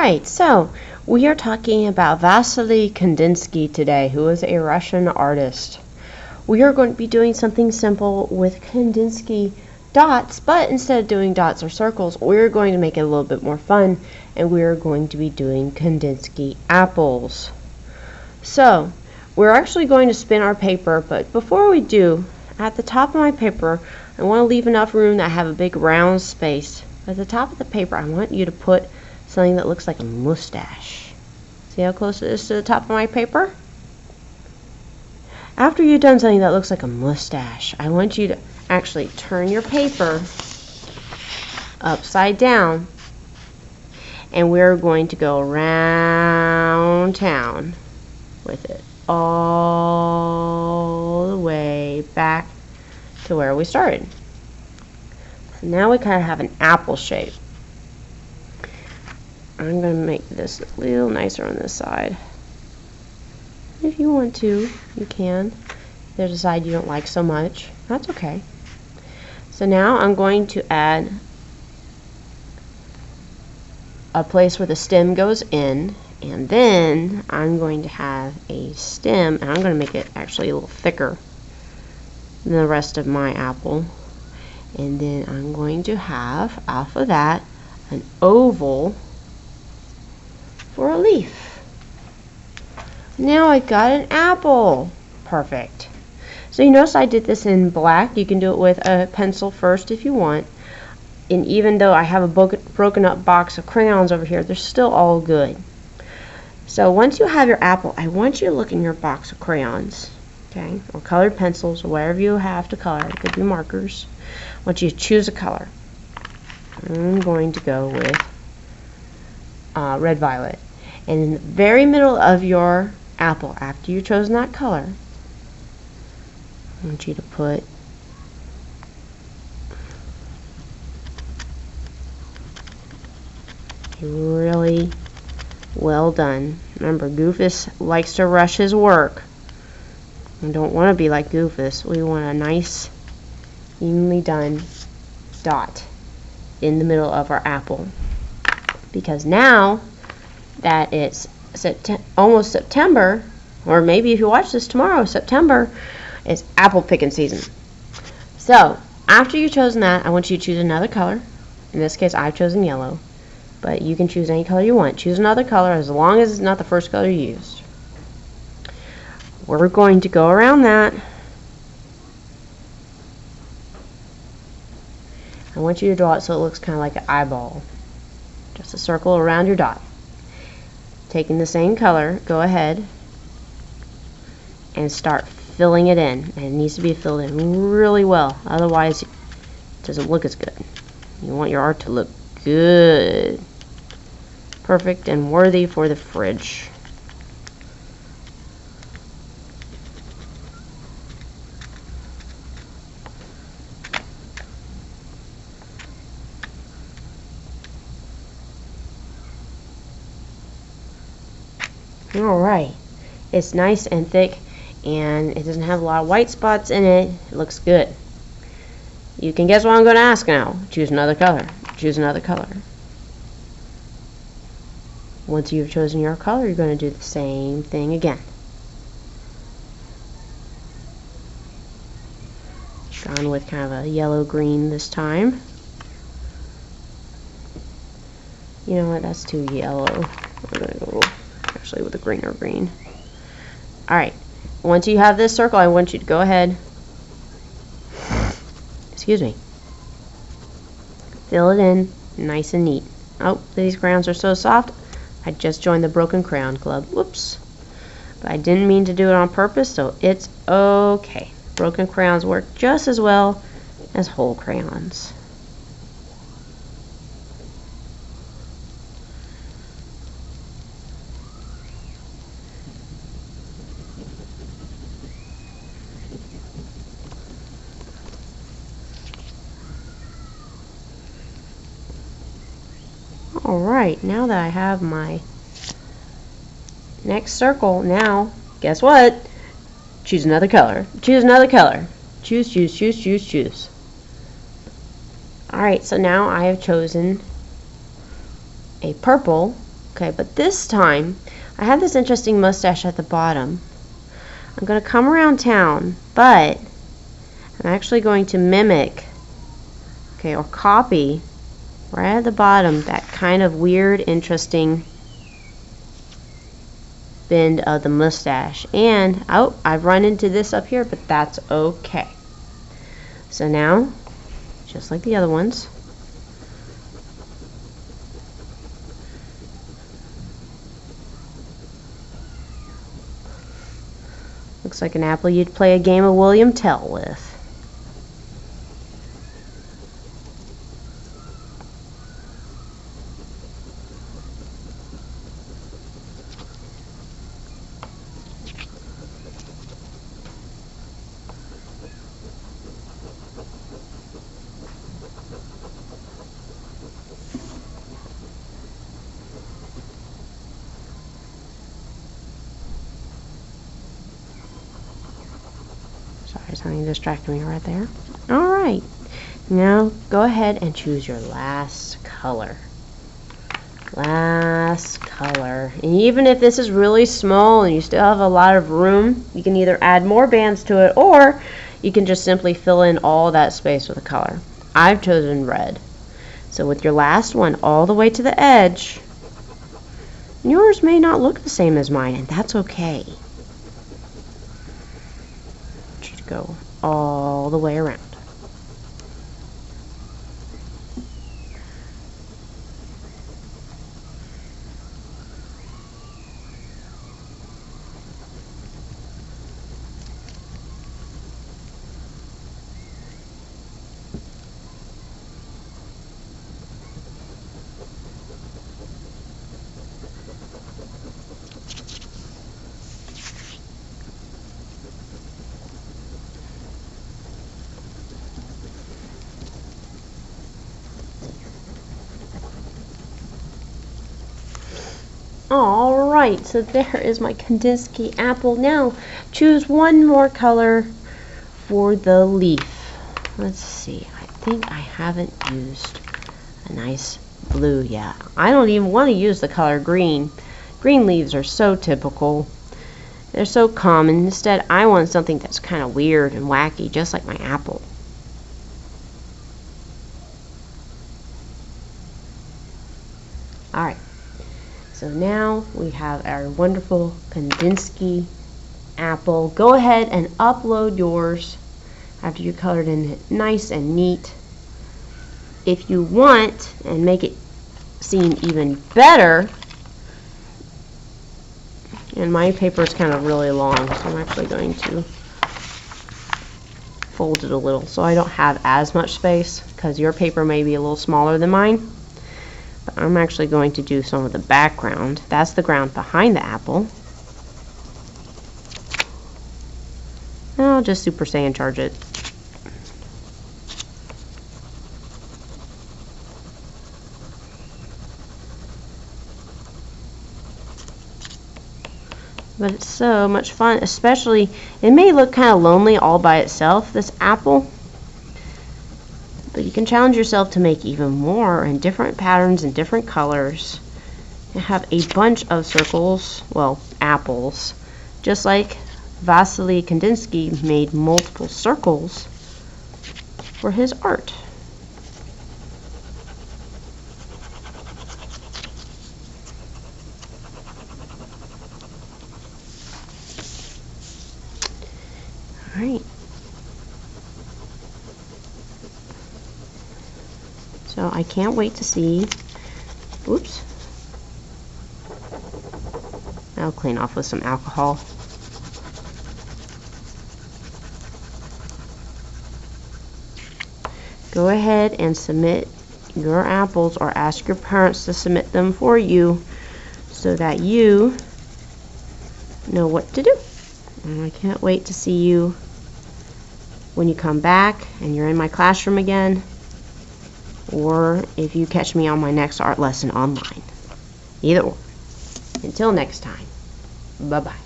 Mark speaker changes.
Speaker 1: Alright, so we are talking about Vasily Kandinsky today, who is a Russian artist. We are going to be doing something simple with Kandinsky dots, but instead of doing dots or circles, we're going to make it a little bit more fun, and we're going to be doing Kandinsky apples. So, we're actually going to spin our paper, but before we do, at the top of my paper, I want to leave enough room that I have a big round space. At the top of the paper, I want you to put something that looks like a mustache. See how close it is to the top of my paper? After you've done something that looks like a mustache, I want you to actually turn your paper upside down, and we're going to go around town with it all the way back to where we started. So now we kind of have an apple shape. I'm going to make this a little nicer on this side. If you want to, you can. If there's a side you don't like so much, that's okay. So now I'm going to add a place where the stem goes in, and then I'm going to have a stem, and I'm going to make it actually a little thicker than the rest of my apple. And then I'm going to have, off of that, an oval for a leaf. Now I've got an apple. Perfect. So you notice I did this in black. You can do it with a pencil first if you want. And even though I have a broken up box of crayons over here, they're still all good. So once you have your apple, I want you to look in your box of crayons, okay, or colored pencils, or whatever you have to color. It could be markers. I want you to choose a color. I'm going to go with red violet. And in the very middle of your apple, after you've chosen that color, I want you to put really well done. Remember, Goofus likes to rush his work. We don't want to be like Goofus. We want a nice, evenly done dot in the middle of our apple. Because now that it's almost September, or maybe if you watch this tomorrow, September, is apple picking season. So, after you've chosen that, I want you to choose another color. In this case, I've chosen yellow. But you can choose any color you want. Choose another color as long as it's not the first color you used. We're going to go around that. I want you to draw it so it looks kind of like an eyeball. Just a circle around your dot. Taking the same color, go ahead and start filling it in. And it needs to be filled in really well. Otherwise, it doesn't look as good. You want your art to look good. Perfect and worthy for the fridge. Alright, it's nice and thick, and it doesn't have a lot of white spots in it. It looks good. You can guess what I'm going to ask now. Choose another color. Choose another color. Once you've chosen your color, you're going to do the same thing again. Gone with kind of a yellow-green this time. You know what, that's too yellow. We're going to go actually with a greener green. Alright, once you have this circle, I want you to go ahead, excuse me, fill it in nice and neat. Oh, these crayons are so soft. I just joined the Broken Crayon Club. Whoops. But I didn't mean to do it on purpose, so it's okay. Broken crayons work just as well as whole crayons. Alright, now that I have my next circle, now, guess what? Choose another color. Choose another color. Choose, choose, choose, choose, choose. Alright, so now I have chosen a purple Okay, but this time I have this interesting mustache at the bottom. I'm going to come around town, but I'm actually going to mimic, okay, or copy right at the bottom that kind of weird, interesting bend of the mustache. And oh, I've run into this up here, but that's okay. So now, just like the other ones, looks like an apple you'd play a game of William Tell with. Sorry, something distracted me right there. Alright, now go ahead and choose your last color. Last color. And even if this is really small and you still have a lot of room, you can either add more bands to it or you can just simply fill in all that space with a color. I've chosen red. So with your last one all the way to the edge, yours may not look the same as mine, and that's okay. Go all the way around. Alright, so there is my Kandinsky apple. Now, choose one more color for the leaf. Let's see, I think I haven't used a nice blue yet. I don't even want to use the color green. Green leaves are so typical. They're so common. Instead, I want something that's kind of weird and wacky, just like my apple. Alright. So now we have our wonderful Kandinsky apple. Go ahead and upload yours after you colored in it nice and neat. If you want and make it seem even better, and my paper is kind of really long, so I'm actually going to fold it a little so I don't have as much space, because your paper may be a little smaller than mine. But I'm actually going to do some of the background. That's the ground behind the apple. And I'll just Super Saiyan charge it. But it's so much fun, especially, it may look kind of lonely all by itself, this apple. But you can challenge yourself to make even more in different patterns and different colors. You have a bunch of circles, well, apples, just like Vasily Kandinsky made multiple circles for his art. All right. So I can't wait to see, oops, I'll clean off with some alcohol. Go ahead and submit your apples or ask your parents to submit them for you so that you know what to do. And I can't wait to see you when you come back and you're in my classroom again, or if you catch me on my next art lesson online. Either or. Until next time, bye-bye.